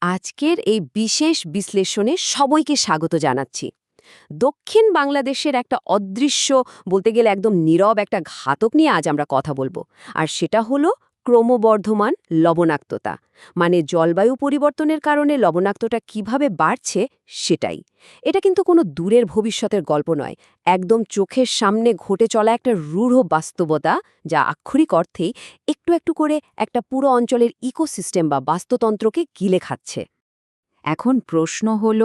আজকের এই বিশেষ বিশ্লেষণে সবাইকে স্বাগত জানাচ্ছি। দক্ষিণ বাংলাদেশের একটা অদৃশ্য, বলতে গেলে একদম নীরব একটা ঘাতক নিয়ে আজ আমরা কথা বলবো। আর সেটা হলো ক্রমবর্ধমান লবণাক্ততা। মানে জলবায়ু পরিবর্তনের কারণে লবণাক্ততা কিভাবে বাড়ছে সেটাই। এটা কিন্তু কোনো দূরের ভবিষ্যতের গল্প নয়, একদম চোখের সামনে ঘটে চলা একটা রূঢ় বাস্তবতা, যা আক্ষরিক অর্থেই একটু একটু করে একটা পুরো অঞ্চলের ইকোসিস্টেম বা বাস্তুতন্ত্রকে গিলে খাচ্ছে। এখন প্রশ্ন হল,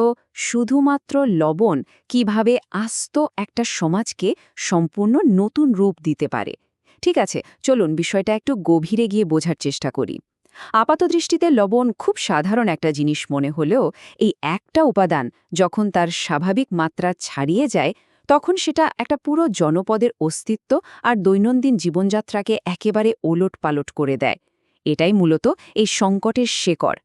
শুধুমাত্র লবণ কিভাবে আস্ত একটা সমাজকে সম্পূর্ণ নতুন রূপ দিতে পারে। ঠিক আছে, চলুন বিষয়টা একটু গভীরে গিয়ে বোঝার চেষ্টা করি। আপাতদৃষ্টিতে লবণ খুব সাধারণ একটা জিনিস মনে হলেও এই একটা উপাদান যখন তার স্বাভাবিক মাত্রা ছাড়িয়ে যায়, তখন সেটা একটা পুরো জনপদের অস্তিত্ব আর দৈনন্দিন জীবনযাত্রাকে একেবারে ওলটপালট করে দেয়। এটাই মূলত এই সংকটের শেকড়।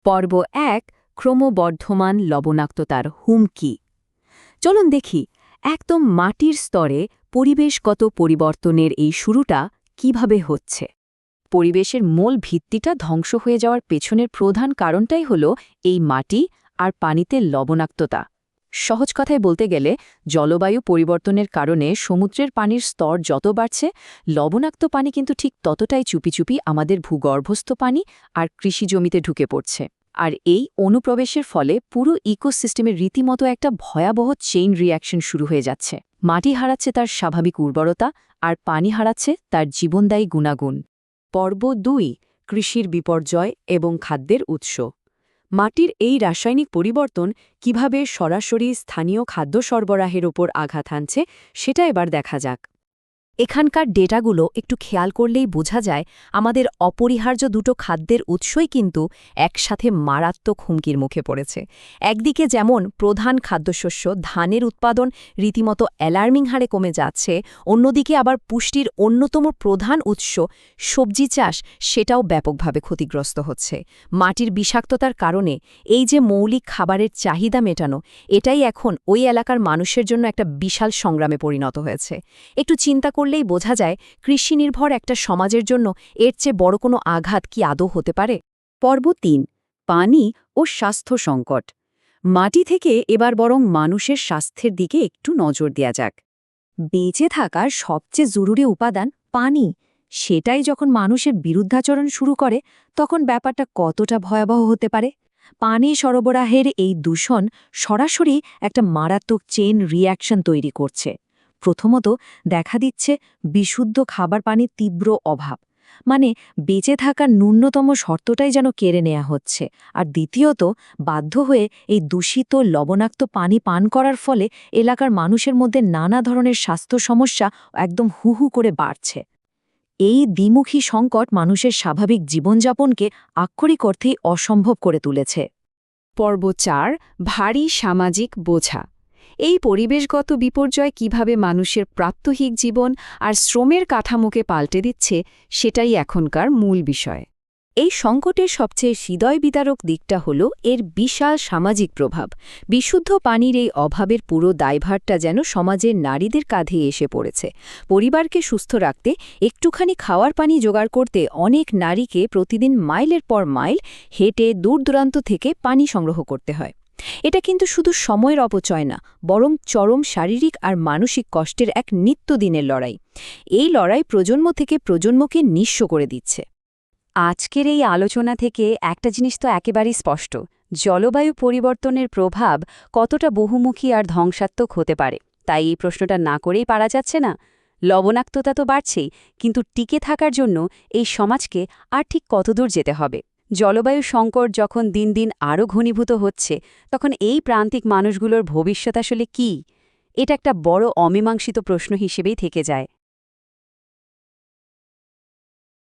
পর্ব ১, ক্রমবর্ধমান লবণাক্ততার হুমকি। চলুন দেখি একদম মাটির স্তরে পরিবেশগত পরিবর্তনের এই শুরুটা কিভাবে হচ্ছে। পরিবেশের মূল ভিত্তিটা ধ্বংস হয়ে যাওয়ার পেছনের প্রধান কারণটাই হল এই মাটি আর পানিতে লবণাক্ততা। সহজ কথায় বলতে গেলে, জলবায়ু পরিবর্তনের কারণে সমুদ্রের পানির স্তর যত বাড়ছে, লবণাক্ত পানি কিন্তু ঠিক ততটাই চুপি চুপি আমাদের ভূগর্ভস্থ পানি আর কৃষি জমিতে ঢুকে পড়ছে। আর এই অনুপ্রবেশের ফলে পুরো ইকোসিস্টেমের রীতিমতো একটা ভয়াবহ চেইন রিঅ্যাকশন শুরু হয়ে যাচ্ছে। মাটি হারাচ্ছে তার স্বাভাবিক উর্বরতা, আর পানি হারাচ্ছে তার জীবনদায়ী গুণাগুণ। পর্ব ২, কৃষির বিপর্যয় এবং খাদ্যের উৎস। মাটির এই রাসায়নিক পরিবর্তন কিভাবে সরাসরি স্থানীয় খাদ্য সরবরাহের ওপর আঘাত হানছে সেটা এবার দেখা যাক। এখানকার ডেটাগুলো একটু খেয়াল করলেই বোঝা যায়, আমাদের অপরিহার্য দুটো খাদ্যের উৎসই কিন্তু একসাথে মারাত্মক হুমকির মুখে পড়েছে। একদিকে যেমন প্রধান খাদ্যশস্য ধানের উৎপাদন রীতিমতো অ্যালার্মিং হারে কমে যাচ্ছে, অন্যদিকে আবার পুষ্টির অন্যতম প্রধান উৎস সবজি চাষ, সেটাও ব্যাপকভাবে ক্ষতিগ্রস্ত হচ্ছে। মাটির বিষাক্ততার কারণে এই যে মৌলিক খাবারের চাহিদা মেটানো, এটাই এখন ওই এলাকার মানুষের জন্য একটা বিশাল সংগ্রামে পরিণত হয়েছে। একটু চিন্তা করলেই বোঝা যায়, কৃষিনির্ভর একটা সমাজের জন্য এর চেয়ে বড় কোনো আঘাত কি আদৌ হতে পারে। পর্ব ৩, পানি ও স্বাস্থ্য সংকট। মাটি থেকে এবার বরং মানুষের স্বাস্থ্যের দিকে একটু নজর দেয়া যাক। বেঁচে থাকার সবচেয়ে জরুরি উপাদান পানি, সেটাই যখন মানুষের বিরুদ্ধাচরণ শুরু করে, তখন ব্যাপারটা কতটা ভয়াবহ হতে পারে। পানি সরবরাহের এই দূষণ সরাসরি একটা মারাত্মক চেইন রিঅ্যাকশন তৈরি করছে। প্রথমত দেখা দিচ্ছে বিশুদ্ধ খাবার পানির তীব্র অভাব, মানে বেঁচে থাকার ন্যূনতম শর্তটাই যেন কেড়ে নেওয়া হচ্ছে। আর দ্বিতীয়ত, বাধ্য হয়ে এই দূষিত লবণাক্ত পানি পান করার ফলে এলাকার মানুষের মধ্যে নানা ধরনের স্বাস্থ্য সমস্যা একদম হু হু করে বাড়ছে। এই দ্বিমুখী সংকট মানুষের স্বাভাবিক জীবনযাপনকে আক্ষরিক অর্থেই অসম্ভব করে তুলেছে। পর্ব ৪, ভারী সামাজিক বোঝা। এই পরিবেশগত বিপর্যয় কিভাবে মানুষের প্রাত্যহিক জীবন আর শ্রমের কাঠামোকে পাল্টে দিচ্ছে, সেটাই এখনকার মূল বিষয়। এই সংকটের সবচেয়ে হৃদয় বিদারক দিকটা হল এর বিশাল সামাজিক প্রভাব। বিশুদ্ধ পানির এই অভাবের পুরো দায়ভারটা যেন সমাজের নারীদের কাঁধে এসে পড়েছে। পরিবারকে সুস্থ রাখতে একটুখানি খাওয়ার পানি জোগাড় করতে অনেক নারীকে প্রতিদিন মাইলের পর মাইল হেঁটে দূর দূরান্ত থেকে পানি সংগ্রহ করতে হয়। এটা কিন্তু শুধু সময়ের অপচয় না, বরং চরম শারীরিক আর মানসিক কষ্টের এক নিত্যদিনের লড়াই। এই লড়াই প্রজন্ম থেকে প্রজন্মকে নিঃস্ব করে দিচ্ছে। আজকের এই আলোচনা থেকে একটা জিনিস তো একেবারেই স্পষ্ট, জলবায়ু পরিবর্তনের প্রভাব কতটা বহুমুখী আর ধ্বংসাত্মক হতে পারে। তাই এই প্রশ্নটা না করেই পারা যাচ্ছে না। লবণাক্ততা তো বাড়ছেই, কিন্তু টিকে থাকার জন্য এই সমাজকে আর ঠিক কতদূর যেতে হবে? জলবায়ু সংকট যখন দিন দিন আরও ঘনীভূত হচ্ছে, তখন এই প্রান্তিক মানুষগুলোর ভবিষ্যৎ আসলে কী? এটা একটা বড় অমীমাংসিত প্রশ্ন হিসেবেই থেকে যায়।